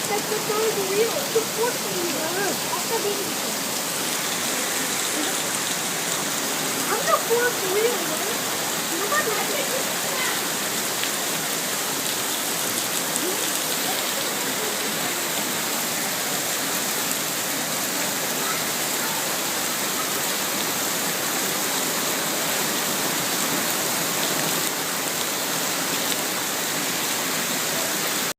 That's the third wheel. The fourth wheel. That's the baby. I'm the fourth wheel.